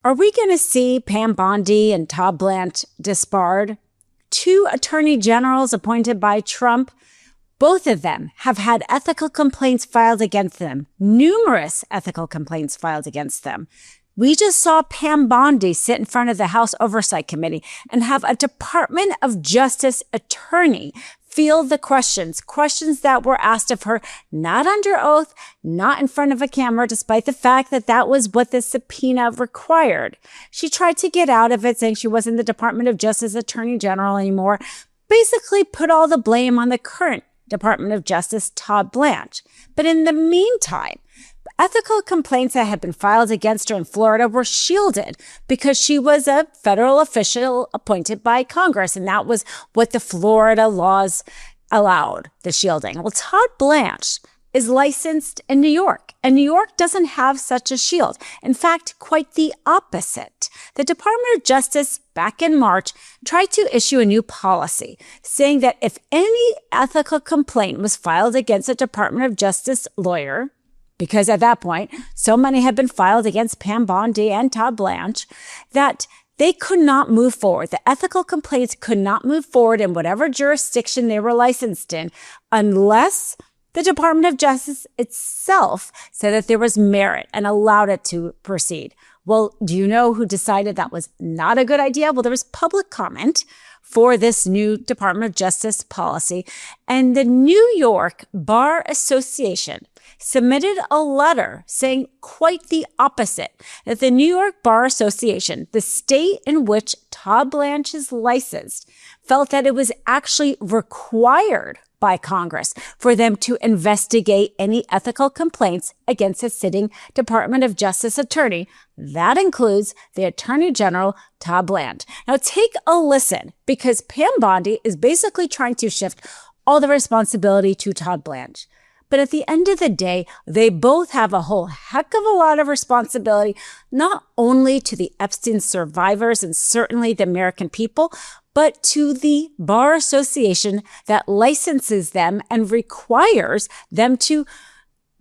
Are we going to see Pam Bondi and Todd Blanche disbarred? Two attorney generals appointed by Trump. Both of them have had ethical complaints filed against them, numerous ethical complaints filed against them. We just saw Pam Bondi sit in front of the House Oversight Committee and have a Department of Justice attorney field the questions that were asked of her, not under oath, not in front of a camera, despite the fact that that was what the subpoena required. She tried to get out of it, saying she wasn't the Department of Justice Attorney General anymore, basically put all the blame on the current Department of Justice, Todd Blanche. But in the meantime, ethical complaints that had been filed against her in Florida were shielded because she was a federal official appointed by Congress, and that was what the Florida laws allowed, the shielding. Well, Todd Blanche is licensed in New York, and New York doesn't have such a shield. In fact, quite the opposite. The Department of Justice back in March tried to issue a new policy saying that if any ethical complaint was filed against a Department of Justice lawyer, because at that point, so many had been filed against Pam Bondi and Todd Blanche, that they could not move forward. The ethical complaints could not move forward in whatever jurisdiction they were licensed in unless the Department of Justice itself said that there was merit and allowed it to proceed. Well, do you know who decided that was not a good idea? Well, there was public comment for this new Department of Justice policy, and the New York Bar Association submitted a letter saying quite the opposite, that the New York Bar Association, the state in which Todd Blanche is licensed, felt that it was actually required by Congress for them to investigate any ethical complaints against a sitting Department of Justice attorney. That includes the Attorney General, Todd Blanche. Now take a listen, because Pam Bondi is basically trying to shift all the responsibility to Todd Blanche. But at the end of the day, they both have a whole heck of a lot of responsibility, not only to the Epstein survivors and certainly the American people, but to the Bar Association that licenses them and requires them to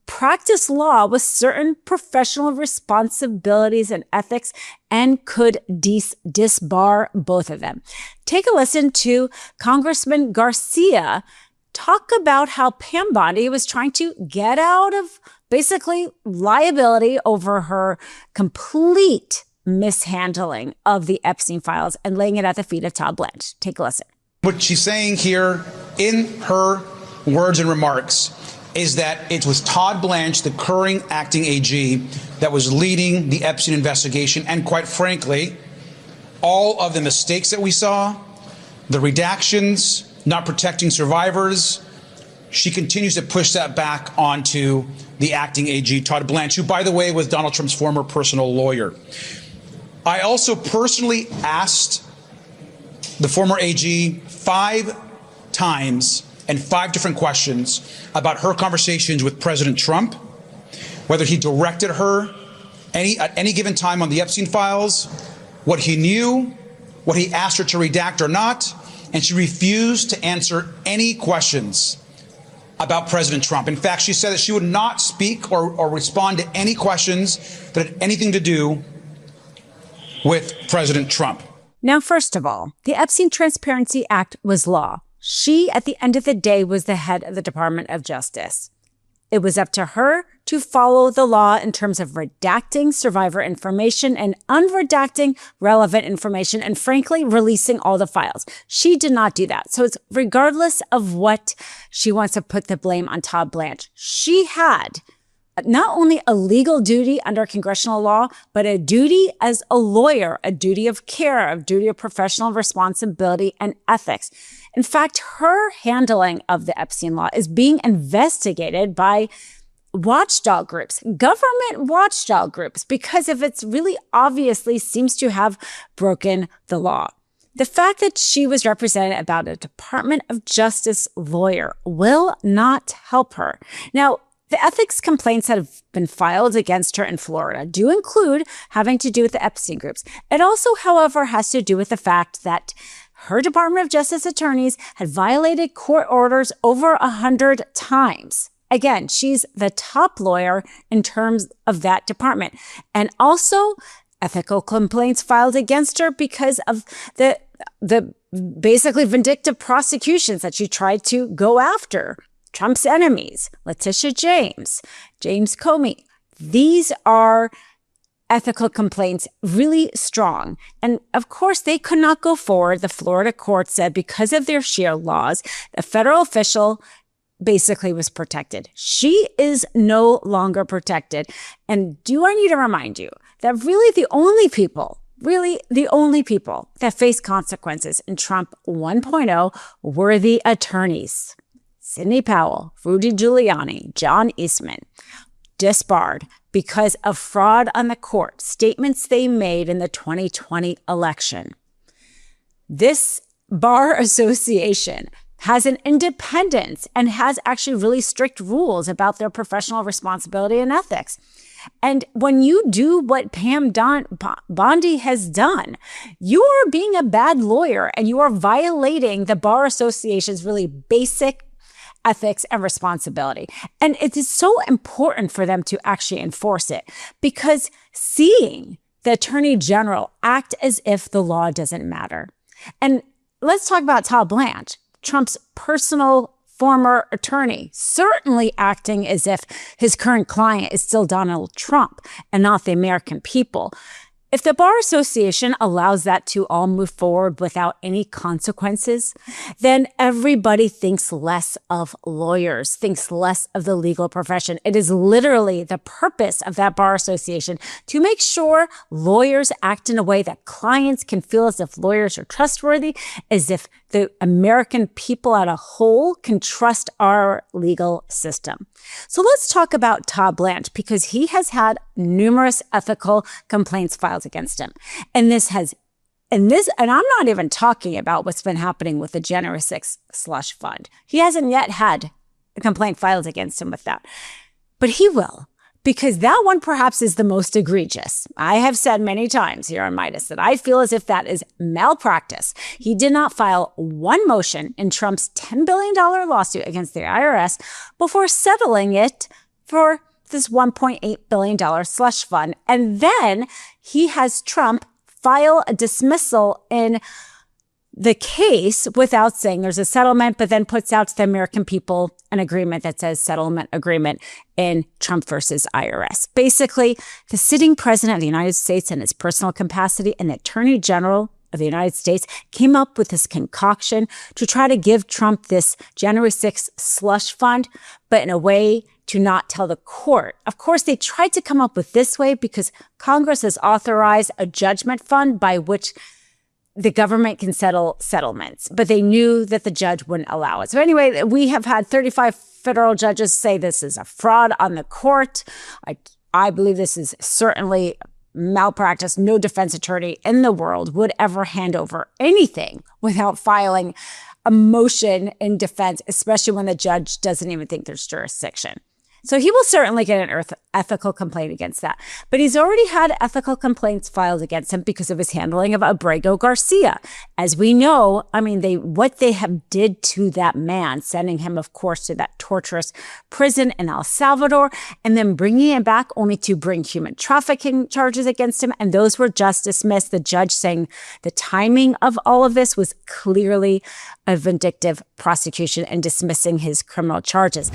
practice law with certain professional responsibilities and ethics, and could disbar both of them. Take a listen to Congressman Garcia talk about how Pam Bondi was trying to get out of basically liability over her complete mishandling of the Epstein files and laying it at the feet of Todd Blanche. Take a listen. What she's saying here in her words and remarks is that it was Todd Blanche, the current acting AG, that was leading the Epstein investigation. And quite frankly, all of the mistakes that we saw, the redactions, not protecting survivors, she continues to push that back onto the acting AG, Todd Blanche, who, by the way, was Donald Trump's former personal lawyer. I also personally asked the former AG 5 times and 5 different questions about her conversations with President Trump, whether he directed her at any given time on the Epstein files, what he knew, what he asked her to redact or not, and she refused to answer any questions about President Trump. In fact, she said that she would not speak or respond to any questions that had anything to do with President Trump. Now, first of all, the Epstein Transparency Act was law. She, at the end of the day, was the head of the Department of Justice. It was up to her to follow the law in terms of redacting survivor information and unredacting relevant information and, frankly, releasing all the files. She did not do that. So it's regardless of what she wants to put the blame on Todd Blanche. She had not only a legal duty under congressional law, but a duty as a lawyer, a duty of care, a duty of professional responsibility and ethics. In fact, her handling of the Epstein law is being investigated by watchdog groups, government watchdog groups, because of its really obviously seems to have broken the law. The fact that she was represented about a Department of Justice lawyer will not help her. Now, the ethics complaints that have been filed against her in Florida do include having to do with the Epstein groups. It also, however, has to do with the fact that her Department of Justice attorneys had violated court orders over 100 times. Again, she's the top lawyer in terms of that department. And also, ethical complaints filed against her because of the basically vindictive prosecutions that she tried to go after Trump's enemies, Letitia James, James Comey. These are ethical complaints, really strong. And of course, they could not go forward. The Florida court said because of their sheer laws, the federal official basically was protected. She is no longer protected. And do I need to remind you that really the only people that face consequences in Trump 1.0 were the attorneys. Sidney Powell, Rudy Giuliani, John Eastman, disbarred because of fraud on the court, statements they made in the 2020 election. This bar association has an independence and has actually really strict rules about their professional responsibility and ethics. And when you do what Pam Bondi has done, you are being a bad lawyer and you are violating the Bar Association's really basic ethics and responsibility. And it is so important for them to actually enforce it, because seeing the Attorney General act as if the law doesn't matter. And let's talk about Todd Blanche, Trump's personal former attorney, certainly acting as if his current client is still Donald Trump and not the American people. If the Bar Association allows that to all move forward without any consequences, then everybody thinks less of lawyers, thinks less of the legal profession. It is literally the purpose of that Bar Association to make sure lawyers act in a way that clients can feel as if lawyers are trustworthy, as if the American people as a whole can trust our legal system. So let's talk about Todd Blanche, because he has had numerous ethical complaints filed against him. And I'm not even talking about what's been happening with the January 6th slush fund. He hasn't yet had a complaint filed against him with that, but he will, because that one perhaps is the most egregious. I have said many times here on Meidas that I feel as if that is malpractice. He did not file one motion in Trump's $10 billion lawsuit against the IRS before settling it for this $1.8 billion slush fund. And then he has Trump file a dismissal in the case without saying there's a settlement, but then puts out to the American people an agreement that says settlement agreement in Trump versus IRS. Basically, the sitting president of the United States in his personal capacity and the Attorney General of the United States came up with this concoction to try to give Trump this January 6th slush fund, but in a way to not tell the court. Of course, they tried to come up with this way because Congress has authorized a judgment fund by which the government can settle settlements, but they knew that the judge wouldn't allow it. So anyway, we have had 35 federal judges say this is a fraud on the court. I believe this is certainly malpractice. No defense attorney in the world would ever hand over anything without filing a motion in defense, especially when the judge doesn't even think there's jurisdiction. So he will certainly get an ethical complaint against that. But he's already had ethical complaints filed against him because of his handling of Abrego Garcia. As we know, what they have did to that man, sending him, of course, to that torturous prison in El Salvador, and then bringing him back only to bring human trafficking charges against him. And those were just dismissed. The judge saying the timing of all of this was clearly a vindictive prosecution and dismissing his criminal charges.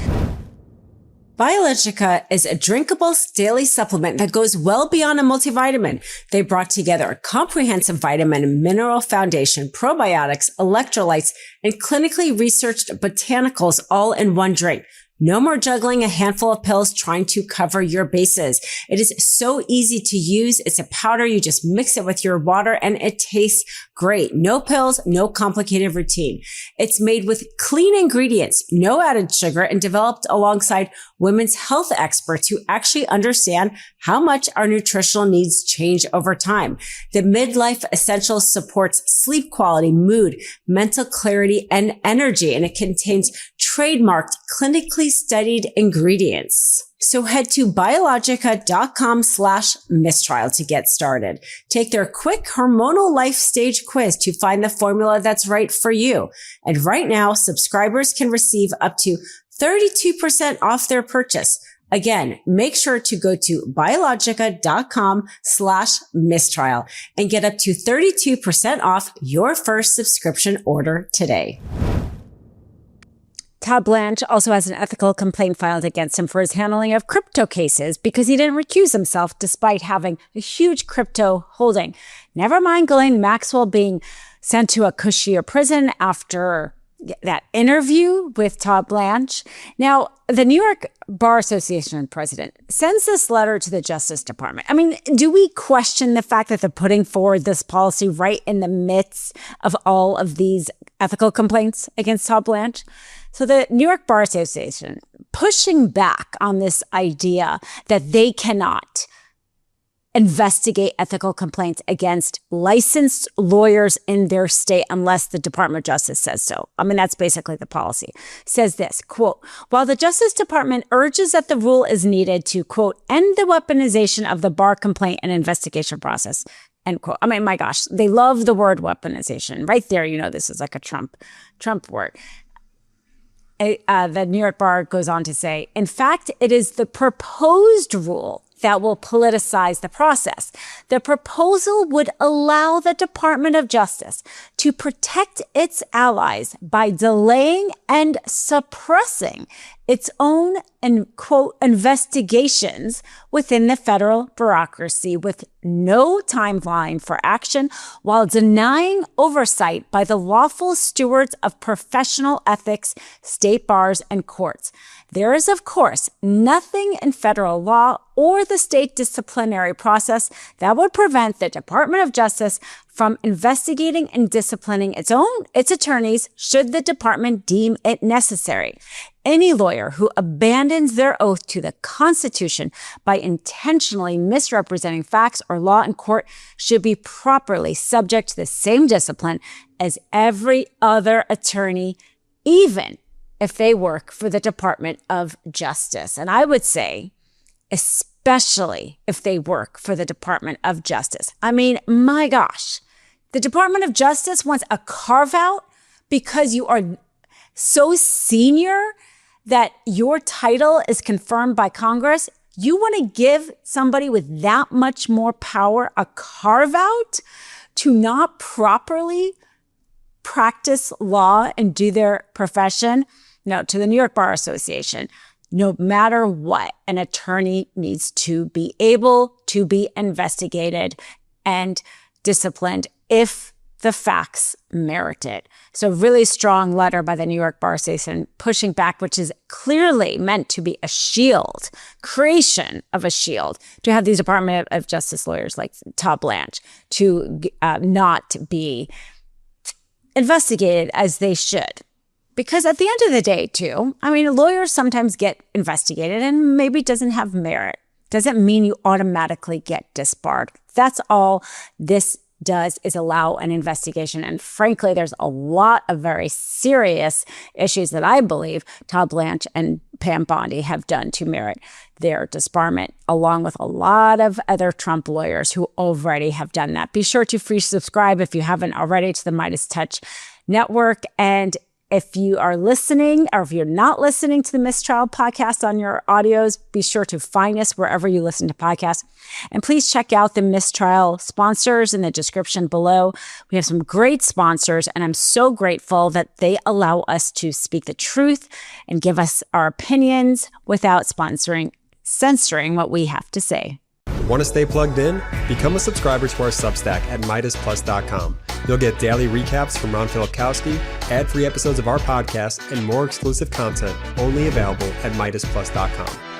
Biologica is a drinkable daily supplement that goes well beyond a multivitamin. They brought together a comprehensive vitamin and mineral foundation, probiotics, electrolytes, and clinically researched botanicals all in one drink. No more juggling a handful of pills trying to cover your bases. It is so easy to use. It's a powder. You just mix it with your water and it tastes great. No pills, no complicated routine. It's made with clean ingredients, no added sugar, and developed alongside women's health experts who actually understand how much our nutritional needs change over time. The Midlife Essentials supports sleep quality, mood, mental clarity, and energy, and it contains trademarked, clinically studied ingredients. So head to biologica.com/mistrial to get started. Take their quick hormonal life stage quiz to find the formula that's right for you. And right now, subscribers can receive up to 32% off their purchase. Again, make sure to go to biologica.com/mistrial and get up to 32% off your first subscription order today. Todd Blanche also has an ethical complaint filed against him for his handling of crypto cases because he didn't recuse himself despite having a huge crypto holding. Never mind Ghislaine Maxwell being sent to a cushier prison after that interview with Todd Blanche. Now, the New York Bar Association president sends this letter to the Justice Department. I mean, do we question the fact that they're putting forward this policy right in the midst of all of these ethical complaints against Todd Blanche? So the New York Bar Association pushing back on this idea that they cannot investigate ethical complaints against licensed lawyers in their state unless the Department of Justice says so. I mean, that's basically the policy. Says this, quote, while the Justice Department urges that the rule is needed to, quote, end the weaponization of the bar complaint and investigation process, end quote. I mean, my gosh, they love the word weaponization. Right there, you know, this is like a Trump word. The New York Bar goes on to say, in fact, it is the proposed rule that will politicize the process. The proposal would allow the Department of Justice to protect its allies by delaying and suppressing its own, and quote, investigations within the federal bureaucracy with no timeline for action while denying oversight by the lawful stewards of professional ethics, state bars, and courts. There is, of course, nothing in federal law or the state disciplinary process that would prevent the Department of Justice from investigating and disciplining its attorneys should the department deem it necessary. Any lawyer who abandons their oath to the Constitution by intentionally misrepresenting facts or law in court should be properly subject to the same discipline as every other attorney, even if they work for the Department of Justice. And I would say, especially if they work for the Department of Justice. I mean, my gosh, the Department of Justice wants a carve out because you are so senior that your title is confirmed by Congress. You want to give somebody with that much more power a carve out to not properly practice law and do their profession? No, to the New York Bar Association, no matter what, an attorney needs to be able to be investigated and disciplined if the facts merit it. So really strong letter by the New York Bar Association pushing back, which is clearly meant to be a shield, creation of a shield, to have these Department of Justice lawyers like Todd Blanche to not be investigated as they should. Because at the end of the day, too, I mean, lawyers sometimes get investigated and maybe doesn't have merit. Doesn't mean you automatically get disbarred. That's all this does, is allow an investigation. And frankly, there's a lot of very serious issues that I believe Todd Blanche and Pam Bondi have done to merit their disbarment, along with a lot of other Trump lawyers who already have done that. Be sure to free subscribe if you haven't already to the MeidasTouch network. And if you are listening, or if you're not listening to the Mistrial podcast on your audios, be sure to find us wherever you listen to podcasts. And please check out the Mistrial sponsors in the description below. We have some great sponsors, and I'm so grateful that they allow us to speak the truth and give us our opinions without censoring what we have to say. Want to stay plugged in? Become a subscriber to our Substack at MeidasPlus.com. You'll get daily recaps from Ron Filipkowski, ad-free episodes of our podcast, and more exclusive content only available at MeidasPlus.com.